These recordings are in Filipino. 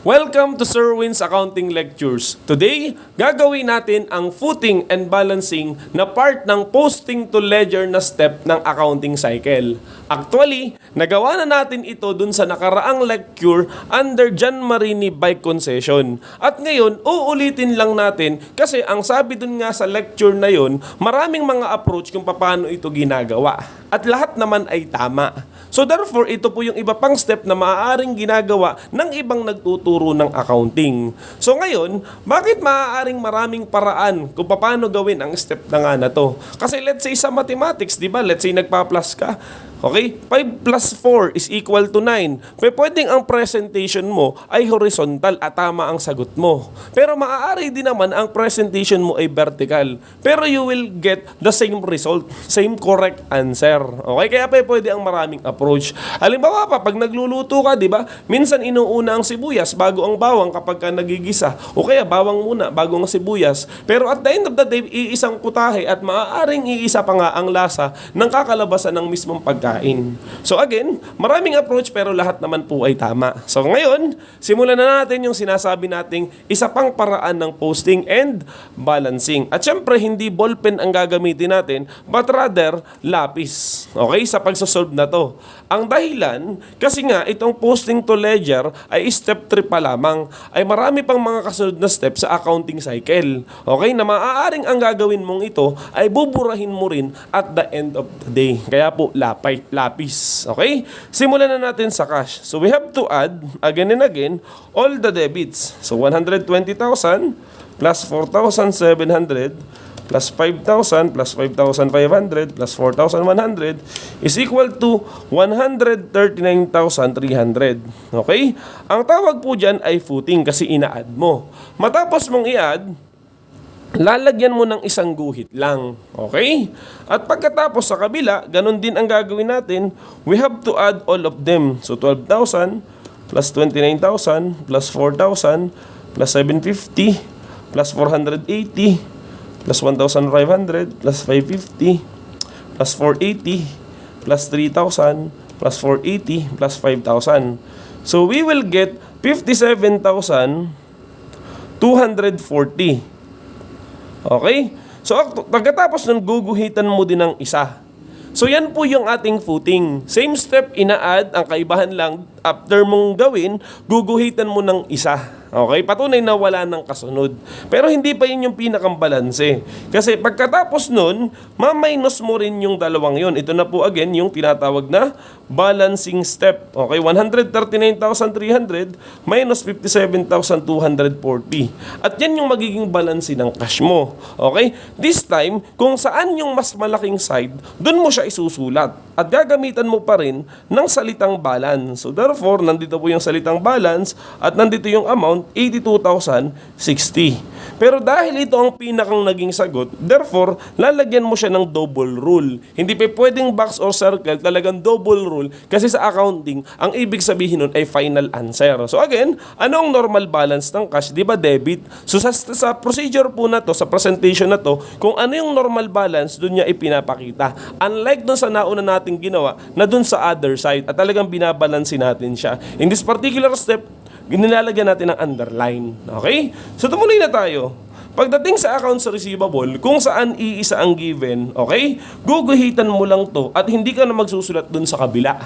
Welcome to Sir Win's Accounting Lectures. Today, gagawin natin ang footing and balancing na part ng posting to ledger na step ng accounting cycle. Actually, nagawa na natin ito dun sa nakaraang lecture under John Marini Bike Concession. At ngayon, uulitin lang natin kasi ang sabi dun nga sa lecture na yon, maraming mga approach kung paano ito ginagawa. At lahat naman ay tama. So therefore, ito po yung iba pang step na maaaring ginagawa ng ibang nagtuturo ng accounting. So ngayon, bakit maaaring maraming paraan kung paano gawin ang step na nga na to? Kasi let's say sa mathematics, di ba? Let's say nagpa-plus ka. Okay? 5 plus 4 is equal to 9. Pwedeng ang presentation mo ay horizontal at tama ang sagot mo. Pero maaari din naman ang presentation mo ay vertical. Pero you will get the same result, same correct answer. Okay? Kaya pwede ang maraming approach. Halimbawa pa, pag nagluluto ka, di ba? Minsan inuuna ang sibuyas bago ang bawang kapag ka nagigisa. O kaya bawang muna bago ang sibuyas. Pero at the end of the day, iisang putahe at maaaring iisa pa nga ang lasa ng kakalabasan ng mismong pagkain. So again, maraming approach pero lahat naman po ay tama. So ngayon, simulan na natin yung sinasabi nating isa pang paraan ng posting and balancing. At syempre, hindi ballpen ang gagamitin natin, but rather lapis. Okay? Sa pagsasolve na to. Ang dahilan, kasi nga itong posting to ledger ay step 3 pa lamang. Ay marami pang mga kasunod na steps sa accounting cycle. Okay? Na maaaring ang gagawin mong ito ay buburahin mo rin at the end of the day. Kaya po, lapis. Okay? Simulan na natin sa cash. So we have to add, again and again, all the debits. So 120,000 plus 4,700 plus 5,000 plus 5,500 plus 4,100 is equal to 139,300. Okay? Ang tawag po dyan ay footing kasi ina-add mo. Matapos mong i-add, lalagyan mo ng isang guhit lang. Okay? At pagkatapos sa kabila, ganun din ang gagawin natin. We have to add all of them. So 12,000 plus 29,000 plus 4,000 plus 750 plus 480 plus 1,500 plus 550 plus 480 plus 3,000 plus 480 plus 5,000. So we will get 57,240. Okay? So pagkatapos nun, guguhitan mo din ng isa. So yan po yung ating footing. Same step, ina-add. Ang kaibahan lang, after mong gawin, guguhitan mo ng isa. Okay? Patunay na wala ng kasunod. Pero hindi pa yun yung pinakambalanse. Kasi pagkatapos nun, ma-minus mo rin yung dalawang yun. Ito na po again yung tinatawag na balancing step. Okay? 139,300 minus 57,240. At yan yung magiging balanse ng cash mo. Okay? This time, kung saan yung mas malaking side, dun mo siya isusulat. At gagamitan mo pa rin ng salitang balance. So therefore, nandito po yung salitang balance at nandito yung amount, 82,060. Pero dahil ito ang pinakang naging sagot, therefore, lalagyan mo siya ng double rule. Hindi pa pwedeng box or circle, talagang double rule kasi sa accounting, ang ibig sabihin nun ay final answer. So again, ano ang normal balance ng cash? Di ba debit? So sa procedure po na to, sa presentation na to, kung ano yung normal balance, dun niya ipinapakita. Unlike dun sa nauna nating ginawa, na dun sa other side, at talagang binabalansin natin siya. In this particular step, nilalagyan natin ng underline. Okay? So tumuloy na tayo. Pagdating sa accounts receivable, kung saan iisa ang given, okay? Guguhitan mo lang to at hindi ka na magsusulat dun sa kabila.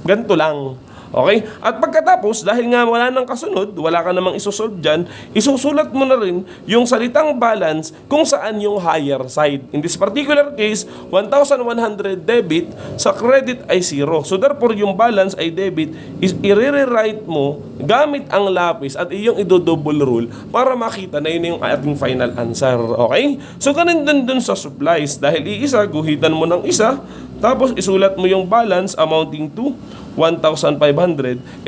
Ganito lang. Okay? At pagkatapos, dahil nga wala nang kasunod, wala ka namang isusolve dyan, isusulat mo na rin yung salitang balance kung saan yung higher side. In this particular case, 1,100 debit, sa credit ay 0. So therefore, yung balance ay debit, is i-rewrite mo gamit ang lapis at iyong i-double rule para makita na yun yung ating final answer. Okay? So ganun din dun sa supplies. Dahil iisa, guhitan mo ng isa, tapos isulat mo yung balance amounting to 1,500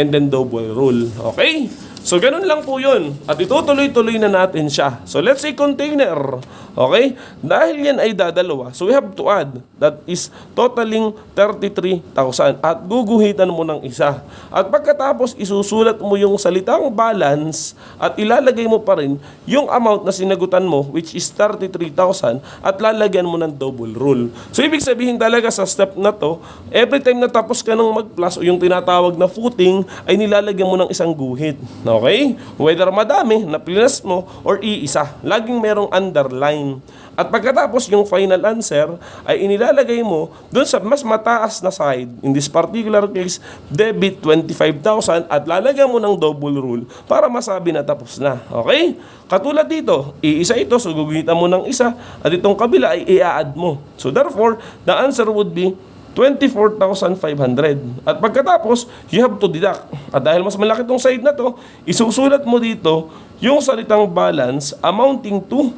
and then double rule. Okay? So, ganun lang po yun. At itutuloy-tuloy na natin siya. So, let's say container. Okay? Dahil yan ay dadalawa, so we have to add. That is totaling 33,000. At guguhitan mo ng isa. At pagkatapos, isusulat mo yung salitang balance at ilalagay mo pa rin yung amount na sinagutan mo, which is 33,000, at lalagyan mo ng double rule. So, ibig sabihin talaga sa step na to, every time na tapos ka ng mag-plus o yung tinatawag na footing, ay nilalagyan mo ng isang guhit. Okay? Whether madami na plinas mo or iisa, laging merong underline. At pagkatapos yung final answer ay inilalagay mo doon sa mas mataas na side. In this particular case, debit 25,000 at lalagyan mo ng double rule para masabi na tapos na. Okay? Katulad dito, iisa ito, so guguhitan mo ng isa at itong kabila ay i-add mo. So therefore, the answer would be 24,500. At pagkatapos, you have to deduct. At dahil mas malaki itong side na to, isusulat mo dito yung salitang balance amounting to,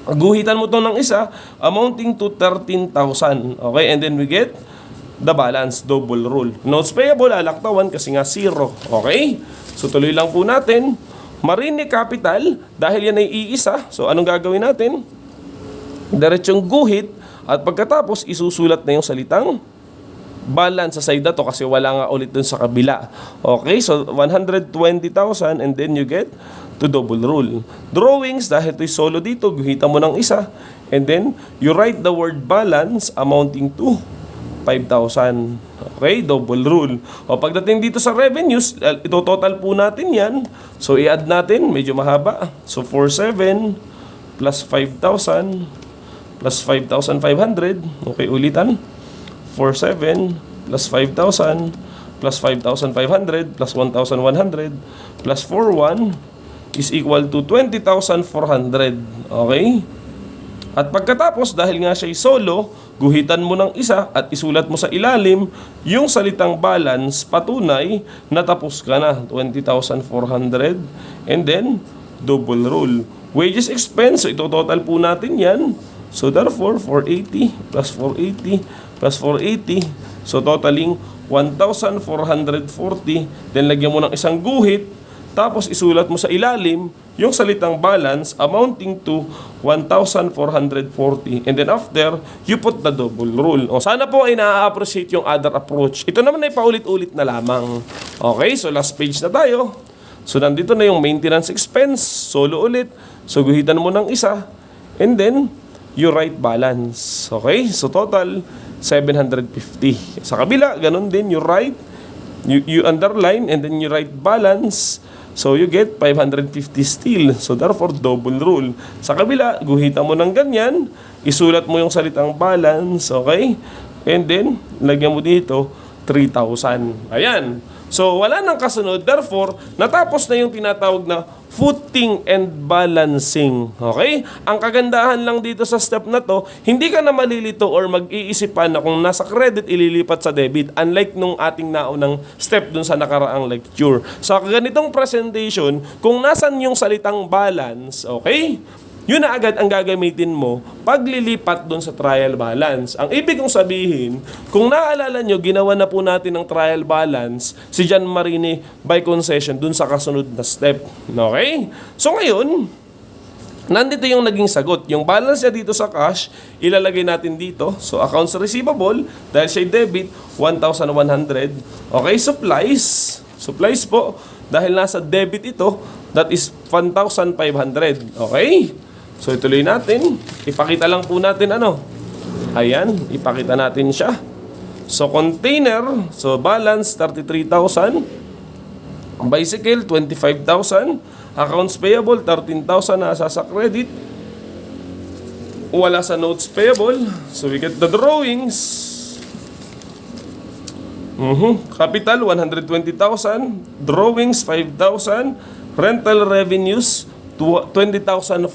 guhitan mo to ng isa, amounting to 13,000. Okay, and then we get the balance, double rule. Notes payable, alaktawan kasi nga 0. Okay, so tuloy lang po natin. Marine capital, dahil yan ay iisa, so anong gagawin natin? Diretsong guhit, at pagkatapos isusulat na yung salitang balance sa side na to kasi wala nga ulit dun sa kabila. Okay, so 120,000 and then you get to double rule. Drawings, dahil ito'y solo dito, guhitan mo ng isa and then you write the word balance amounting to 5,000. Okay, double rule. O pagdating dito sa revenues, ito total po natin yan. So i-add natin, medyo mahaba. So 47 plus 5,000 plus 5,500. Okay, ulitan. 47 plus 5,000 plus 5,500 plus 1,100 plus 41 is equal to 20,400. Okay? At pagkatapos, dahil nga siya'y solo, guhitan mo ng isa at isulat mo sa ilalim yung salitang balance patunay na tapos ka na, 20,400. And then, double rule. Wages expense, so ito total po natin yan. So therefore, 480 plus 480 plus 480. So totaling 1,440. Then lagyan mo ng isang guhit. Tapos isulat mo sa ilalim yung salitang balance amounting to 1,440. And then after, you put the double rule. O sana po ay na-appreciate yung other approach. Ito naman ay paulit-ulit na lamang. Okay, so last page na tayo. So nandito na yung maintenance expense. Solo ulit. So guhitan mo ng isa. And then, you write balance. Okay, so total 750. Sa kabila, ganun din. You write, you underline, and then you write balance. So, you get 550 still. So, therefore, double rule. Sa kabila, guhitan mo ng ganyan. Isulat mo yung salitang balance. Okay? And then, lagyan mo dito, 3,000. Ayan. So, wala nang kasunod. Therefore, natapos na yung tinatawag na footing and balancing. Okay? Ang kagandahan lang dito sa step na to, hindi ka na malilito or mag-iisipan na kung nasa credit ililipat sa debit. Unlike nung ating naunang step dun sa nakaraang lecture. Sa ganitong presentation, kung nasan yung salitang balance, okay? Yun na agad ang gagamitin mo paglilipat doon sa trial balance. Ang ibig kong sabihin, kung naaalala nyo, ginawa na po natin ng trial balance si John Marini by concession doon sa kasunod na step. Okay? So ngayon, nandito yung naging sagot. Yung balance niya dito sa cash, ilalagay natin dito. So accounts receivable, dahil siya debit, 1,100. Okay, supplies. Supplies po, dahil nasa debit ito, that is 1,500. Okay? So ituloy natin. Ipakita lang po natin ano. Ayan, ipakita natin siya. So container, so balance 33,000. Bicycle 25,000. Accounts payable 13,000 na sa credit. Wala sa notes payable. So we get the drawings. Capital 120,000. Drawings 5,000. Rental revenues 20,400.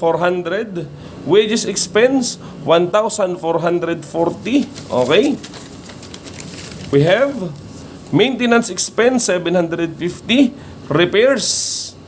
Wages expense 1,440. Okay? We have maintenance expense 750. Repairs,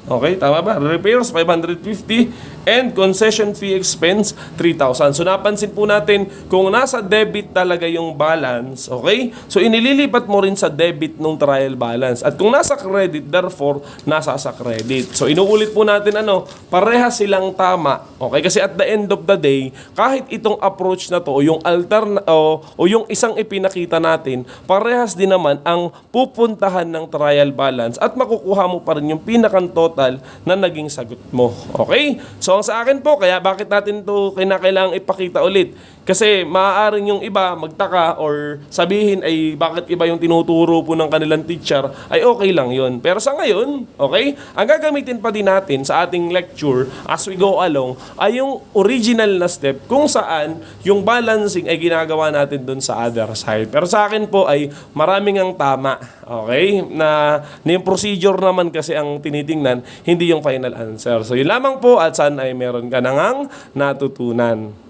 okay, tama ba? Repairs 550 and concession fee expense 3,000. So napansin po natin kung nasa debit talaga yung balance, okay? So inililipat mo rin sa debit nung trial balance. At kung nasa credit, therefore nasa sa credit. So inuulit po natin ano, parehas silang tama. Okay? Kasi at the end of the day, kahit itong approach na to o yung o yung isang ipinakita natin, parehas din naman ang pupuntahan ng trial balance at makukuha mo pa rin yung pinakang total na naging sagot mo. Okay? So ang sa akin po, kaya bakit natin to kinakailangang ipakita ulit? Kasi maaaring yung iba magtaka or sabihin ay bakit iba yung tinuturo po ng kanilang teacher, ay okay lang yun. Pero sa ngayon, okay, ang gagamitin pa din natin sa ating lecture as we go along ay yung original na step kung saan yung balancing ay ginagawa natin dun sa other side. Pero sa akin po ay maraming ang tama, okay, na yung procedure naman kasi ang tinitingnan, hindi yung final answer. So yun lamang po at sana ay meron ka nang natutunan.